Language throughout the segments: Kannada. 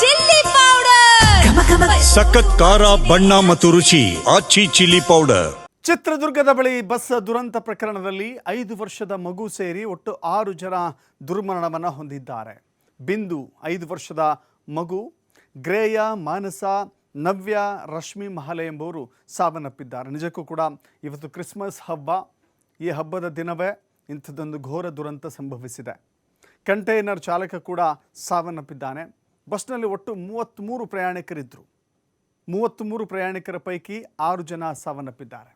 ಚಿಲ್ಲಿ ಪೌಡರ್, ಸಖತ್ ಖಾರ ಬಣ್ಣ ಮತ್ತು ರುಚಿ ಆಚಿ ಚಿಲ್ಲಿ ಪೌಡರ್. ಚಿತ್ರದುರ್ಗದ ಬಳಿ ಬಸ್ ದುರಂತ ಪ್ರಕರಣದಲ್ಲಿ 5 ವರ್ಷದ ಮಗು ಸೇರಿ ಒಟ್ಟು 6 ಜನ ದುರ್ಮರಣವನ್ನು ಹೊಂದಿದ್ದಾರೆ. ಬಿಂದು 5 ವರ್ಷದ ಮಗು, ಗ್ರೇಯ, ಮಾನಸ, ನವ್ಯ, ರಶ್ಮಿ ಮಹಲೆ ಎಂಬುವರು ಸಾವನ್ನಪ್ಪಿದ್ದಾರೆ. ನಿಜಕ್ಕೂ ಕೂಡ ಇವತ್ತು ಕ್ರಿಸ್ಮಸ್ ಹಬ್ಬ. ಈ ಹಬ್ಬದ ದಿನವೇ ಇಂಥದ್ದೊಂದು ಘೋರ ದುರಂತ ಸಂಭವಿಸಿದೆ. ಕಂಟೈನರ್ ಚಾಲಕ ಕೂಡ ಸಾವನ್ನಪ್ಪಿದ್ದಾನೆ. ಬಸ್ನಲ್ಲಿ ಒಟ್ಟು 33 ಪ್ರಯಾಣಿಕರಿದ್ದರು. 33 ಪ್ರಯಾಣಿಕರ ಪೈಕಿ 6 ಜನ ಸಾವನ್ನಪ್ಪಿದ್ದಾರೆ.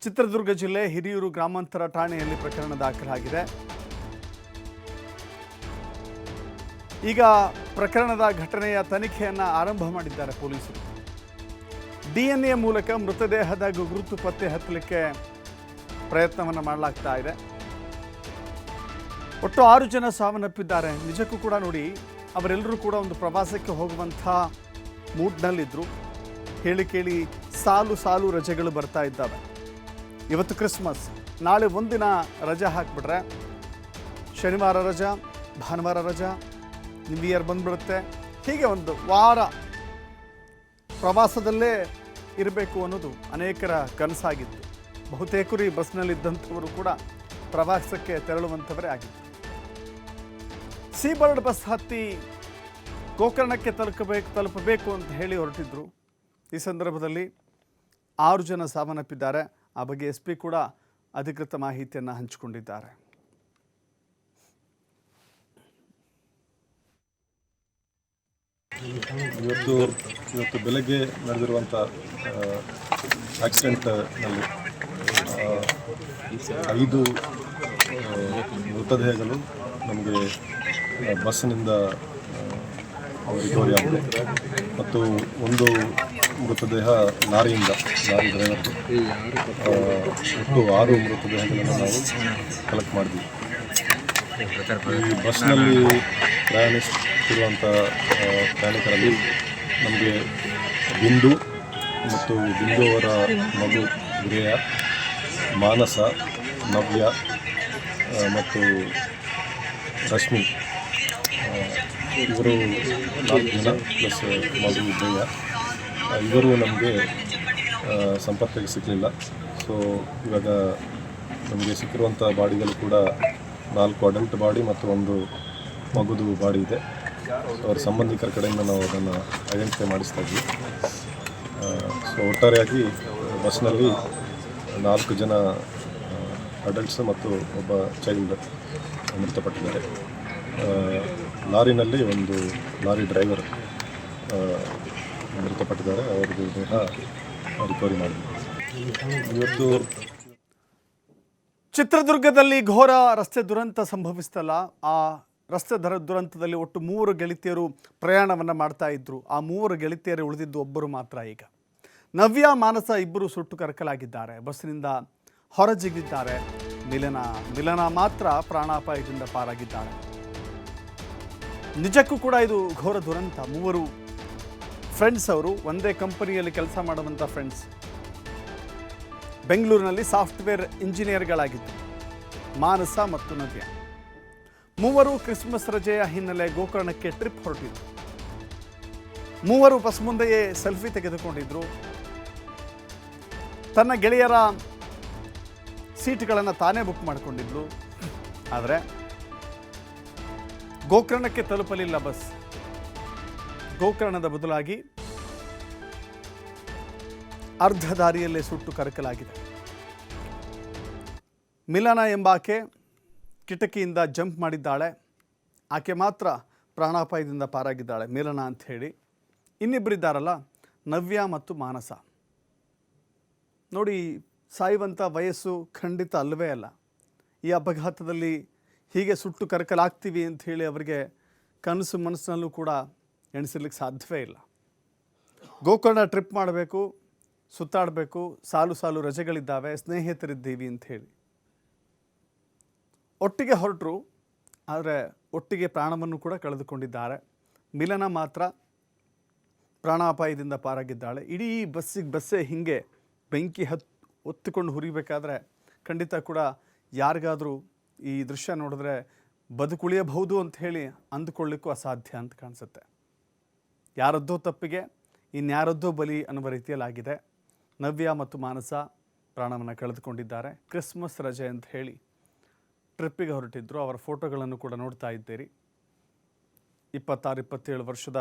ಚಿತ್ರದುರ್ಗ ಜಿಲ್ಲೆ ಹಿರಿಯೂರು ಗ್ರಾಮಾಂತರ ಠಾಣೆಯಲ್ಲಿ ಪ್ರಕರಣ ದಾಖಲಾಗಿದೆ. ಈಗ ಪ್ರಕರಣದ ಘಟನೆಯ ತನಿಖೆಯನ್ನು ಆರಂಭ ಮಾಡಿದ್ದಾರೆ ಪೊಲೀಸರು. DNA ಮೂಲಕ ಮೃತದೇಹದ ಗುರುತು ಪತ್ತೆ ಹಚ್ಚಲಿಕ್ಕೆ ಪ್ರಯತ್ನವನ್ನು ಮಾಡಲಾಗ್ತಾ ಇದೆ. ಒಟ್ಟು 6 ಜನ ಸಾವನ್ನಪ್ಪಿದ್ದಾರೆ. ನಿಜಕ್ಕೂ ಕೂಡ ನೋಡಿ, ಅವರೆಲ್ಲರೂ ಕೂಡ ಒಂದು ಪ್ರವಾಸಕ್ಕೆ ಹೋಗುವಂಥ ಮೂಡ್ನಲ್ಲಿದ್ದರು. ಹೇಳಿ ಕೇಳಿ ಸಾಲು ಸಾಲು ರಜೆಗಳು ಬರ್ತಾ ಇದ್ದಾವೆ. ಇವತ್ತು ಕ್ರಿಸ್ಮಸ್, ನಾಳೆ ಒಂದಿನ ರಜೆ ಹಾಕಿಬಿಟ್ರೆ ಶನಿವಾರ ರಜಾ, ಭಾನುವಾರ ರಜಾ, ನ್ಯೂ ಇಯರ್ ಬಂದ್ಬಿಡುತ್ತೆ. ಹೀಗೆ ಒಂದು ವಾರ ಪ್ರವಾಸದಲ್ಲೇ ಇರಬೇಕು ಅನ್ನೋದು ಅನೇಕರ ಕನಸಾಗಿತ್ತು. ಬಹುತೇಕರು ಈ ಬಸ್ನಲ್ಲಿದ್ದಂಥವರು ಕೂಡ ಪ್ರವಾಸಕ್ಕೆ ತೆರಳುವಂಥವರೇ ಆಗಿತ್ತು. ಸೀಬರ್ಡ್ ಬಸ್ ಹತ್ತಿ ಗೋಕರ್ಣಕ್ಕೆ ತಲುಪಬೇಕು ಅಂತ ಹೇಳಿ ಹೊರಟಿದ್ರು. ಈ ಸಂದರ್ಭದಲ್ಲಿ 6 ಜನ ಸಾವನ್ನಪ್ಪಿದ್ದಾರೆ. ಆ ಬಗ್ಗೆ SP ಕೂಡ ಅಧಿಕೃತ ಮಾಹಿತಿಯನ್ನು ಹಂಚಿಕೊಂಡಿದ್ದಾರೆ. ಇವತ್ತು ಬೆಳಗ್ಗೆ ನಡೆದಿರುವಂಥ ಆಕ್ಸಿಡೆಂಟ್ನಲ್ಲಿ 5 ಮೃತದೇಹಗಳು ನಮಗೆ ಬಸ್ಸಿನಿಂದ ರಿಕವರಿ ಆಗಿದೆ ಮತ್ತು ಒಂದು ಮೃತದೇಹ ಲಾರಿ ಡ್ರೈವರ್. ಒಟ್ಟು 6 ಮೃತದೇಹಗಳನ್ನು ನಾವು ಕಲೆಕ್ಟ್ ಮಾಡಿದ್ವಿ. ಈ ಬಸ್ನಲ್ಲಿ ಪ್ರಯಾಣಿಸುತ್ತಿರುವಂಥ ಪ್ರಯಾಣಿಕರಲ್ಲಿ ನಮಗೆ ಬಿಂದು ಮತ್ತು ಬಿಂದು ಅವರ ಮಗು ಗ್ರೇಯ, ಮಾನಸ, ನವ್ಯ ಮತ್ತು ರಶ್ಮಿ, ಇವರು 4 ಜನ ಪ್ಲಸ್ ಮಗು ಗ್ರೇಯ. ಇವರು ನಮಗೆ ಸಂಪರ್ಕಕ್ಕೆ ಸಿಗಲಿಲ್ಲ. ಸೊ ಇವಾಗ ನಮಗೆ ಸಿಕ್ಕಿರುವಂಥ ಬಾಡಿಗಳು ಕೂಡ 4 ಅಡಲ್ಟ್ ಬಾಡಿ ಮತ್ತು 1 ಮಗುದು ಬಾಡಿ ಇದೆ. ಅವರ ಸಂಬಂಧಿಕರ ಕಡೆಯಿಂದ ನಾವು ಅದನ್ನು ಐಡೆಂಟಿಫೈ ಮಾಡಿಸ್ತಾ ಇದ್ವಿ. ಸೊ ಒಟ್ಟಾರೆಯಾಗಿ ಬಸ್ನಲ್ಲಿ 4 ಜನ ಅಡಲ್ಟ್ಸ್ ಮತ್ತು ಒಬ್ಬ ಚೈಲ್ಡ್ ಮೃತಪಟ್ಟಿದ್ದಾರೆ. ಲಾರಿನಲ್ಲಿ ಒಂದು ಲಾರಿ ಡ್ರೈವರ್ ಮೃತಪಟ್ಟಿದ್ದಾರೆ. ಅವ್ರದ್ದು ದೇಹ ರಿಕವರಿ ಮಾಡಿದ್ವಿ. ಇವತ್ತು ಚಿತ್ರದುರ್ಗದಲ್ಲಿ ಘೋರ ರಸ್ತೆ ದುರಂತ ಸಂಭವಿಸ್ತಲ್ಲ. ಆ ರಸ್ತೆ ದುರಂತದಲ್ಲಿ ಒಟ್ಟು 3 ಗೆಳತಿಯರು ಪ್ರಯಾಣವನ್ನು ಮಾಡ್ತಾ ಇದ್ರು. ಆ 3 ಗೆಳತಿಯರು ಉಳಿದಿದ್ದು ಒಬ್ಬರು ಮಾತ್ರ. ಈಗ ನವ್ಯ, ಮಾನಸ ಇಬ್ಬರು ಸುಟ್ಟು ಕರಕಲಾಗಿದ್ದಾರೆ. ಬಸ್ಸಿನಿಂದ ಹೊರಜಿಗಿದ್ದಾರೆ. ಮಿಲನ ಮಾತ್ರ ಪ್ರಾಣಾಪಾಯದಿಂದ ಪಾರಾಗಿದ್ದಾಳೆ. ನಿಜಕ್ಕೂ ಕೂಡ ಇದು ಘೋರ ದುರಂತ. 3 ಫ್ರೆಂಡ್ಸ್, ಅವರು ಒಂದೇ ಕಂಪನಿಯಲ್ಲಿ ಕೆಲಸ ಮಾಡುವಂಥ ಫ್ರೆಂಡ್ಸ್. ಬೆಂಗಳೂರಿನಲ್ಲಿ ಸಾಫ್ಟ್ವೇರ್ ಇಂಜಿನಿಯರ್ಗಳಾಗಿದ್ದು ಮಾನಸ ಮತ್ತು ನವ್ಯ. 3 ಕ್ರಿಸ್ಮಸ್ ರಜೆಯ ಹಿನ್ನೆಲೆ ಗೋಕರ್ಣಕ್ಕೆ ಟ್ರಿಪ್ ಹೊರಟಿದ್ರು. 3 ಬಸ್ ಮುಂದೆಯೇ ಸೆಲ್ಫಿ ತೆಗೆದುಕೊಂಡಿದ್ರು. ತನ್ನ ಗೆಳೆಯರ ಸೀಟ್ಗಳನ್ನು ತಾನೇ ಬುಕ್ ಮಾಡಿಕೊಂಡಿದ್ಲು. ಆದರೆ ಗೋಕರ್ಣಕ್ಕೆ ತಲುಪಲಿಲ್ಲ ಬಸ್. ಗೋಕರ್ಣದ ಬದಲಾಗಿ ಅರ್ಧ ದಾರಿಯಲ್ಲೇ ಸುಟ್ಟು ಕರಕಲಾಗಿದೆ. ಮಿಲನ ಎಂಬಾಕೆ ಕಿಟಕಿಯಿಂದ ಜಂಪ್ ಮಾಡಿದ್ದಾಳೆ. ಆಕೆ ಮಾತ್ರ ಪ್ರಾಣಾಪಾಯದಿಂದ ಪಾರಾಗಿದ್ದಾಳೆ, ಮಿಲನ ಅಂತ ಹೇಳಿ. ಇನ್ನಿಬ್ಬರಿದ್ದಾರಲ್ಲ, ನವ್ಯ ಮತ್ತು ಮಾನಸ. ನೋಡಿ, ಸಾಯುವಂಥ ವಯಸ್ಸು ಖಂಡಿತ ಅಲ್ಲವೇ ಅಲ್ಲ. ಈ ಅಪಘಾತದಲ್ಲಿ ಹೀಗೆ ಸುಟ್ಟು ಕರಕಲಾಗ್ತೀವಿ ಅಂತ ಹೇಳಿ ಅವರಿಗೆ ಕನಸು ಮನಸ್ಸಿನಲ್ಲೂ ಕೂಡ ಎಣಿಸಿರ್ಲಿಕ್ಕೆ ಸಾಧ್ಯವೇ ಇಲ್ಲ. ಗೋಕರ್ಣ ಟ್ರಿಪ್ ಮಾಡಬೇಕು, ಸುತ್ತಾಡಬೇಕು, ಸಾಲು ಸಾಲು ರಜೆಗಳಿದ್ದಾವೆ, ಸ್ನೇಹಿತರಿದ್ದೀವಿ ಅಂತ ಹೇಳಿ ಒಟ್ಟಿಗೆ ಹೊರಟರು. ಆದರೆ ಒಟ್ಟಿಗೆ ಪ್ರಾಣವನ್ನು ಕೂಡ ಕಳೆದುಕೊಂಡಿದ್ದಾರೆ. ಮಿಲನ ಮಾತ್ರ ಪ್ರಾಣಾಪಾಯದಿಂದ ಪಾರಾಗಿದ್ದಾಳೆ. ಇಡೀ ಬಸ್ಸೇ ಹೀಗೆ ಬೆಂಕಿ ಹೊತ್ತಿಕೊಂಡು ಹುರಿಬೇಕಾದ್ರೆ ಖಂಡಿತ ಕೂಡ ಯಾರಿಗಾದರೂ ಈ ದೃಶ್ಯ ನೋಡಿದ್ರೆ ಬದುಕುಳಿಯಬಹುದು ಅಂತ ಹೇಳಿ ಅಂದುಕೊಳ್ಳಿಕ್ಕೂ ಅಸಾಧ್ಯ ಅಂತ ಕಾಣಿಸುತ್ತೆ. ಯಾರದ್ದೋ ತಪ್ಪಿಗೆ ಇನ್ಯಾರದ್ದೋ ಬಲಿ ಅನ್ನುವ ರೀತಿಯಲ್ಲಾಗಿದೆ. ನವ್ಯ ಮತ್ತು ಮಾನಸ ಪ್ರಾಣವನ್ನು ಕಳೆದುಕೊಂಡಿದ್ದಾರೆ. ಕ್ರಿಸ್ಮಸ್ ರಜೆ ಅಂತ ಹೇಳಿ ಟ್ರಿಪ್ಪಿಗೆ ಹೊರಟಿದ್ದರು. ಅವರ ಫೋಟೋಗಳನ್ನು ಕೂಡ ನೋಡ್ತಾ ಇದ್ದೀರಿ. 26-27 ವರ್ಷದ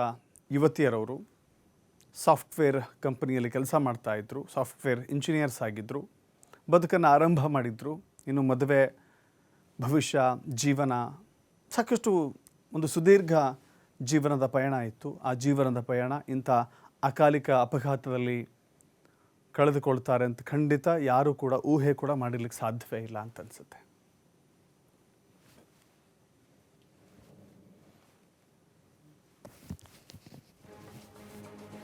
ಯುವತಿಯರವರು ಸಾಫ್ಟ್ವೇರ್ ಕಂಪನಿಯಲ್ಲಿ ಕೆಲಸ ಮಾಡ್ತಾಯಿದ್ರು. ಸಾಫ್ಟ್ವೇರ್ ಇಂಜಿನಿಯರ್ಸ್ ಆಗಿದ್ದರು. ಬದುಕನ್ನು ಆರಂಭ ಮಾಡಿದರು. ಇನ್ನು ಮದುವೆ, ಭವಿಷ್ಯ, ಜೀವನ, ಸಾಕಷ್ಟು ಒಂದು ಸುದೀರ್ಘ ಜೀವನದ ಪಯಣ ಇತ್ತು. ಆ ಜೀವನದ ಪಯಣ ಇಂಥ ಅಕಾಲಿಕ ಅಪಘಾತದಲ್ಲಿ ಕಳೆದುಕೊಳ್ತಾರೆ ಅಂತ ಖಂಡಿತ ಯಾರೂ ಕೂಡ ಊಹೆ ಕೂಡ ಮಾಡಿರ್ಲಿಕ್ಕೆ ಸಾಧ್ಯವೇ ಇಲ್ಲ ಅಂತ ಅನಿಸುತ್ತೆ.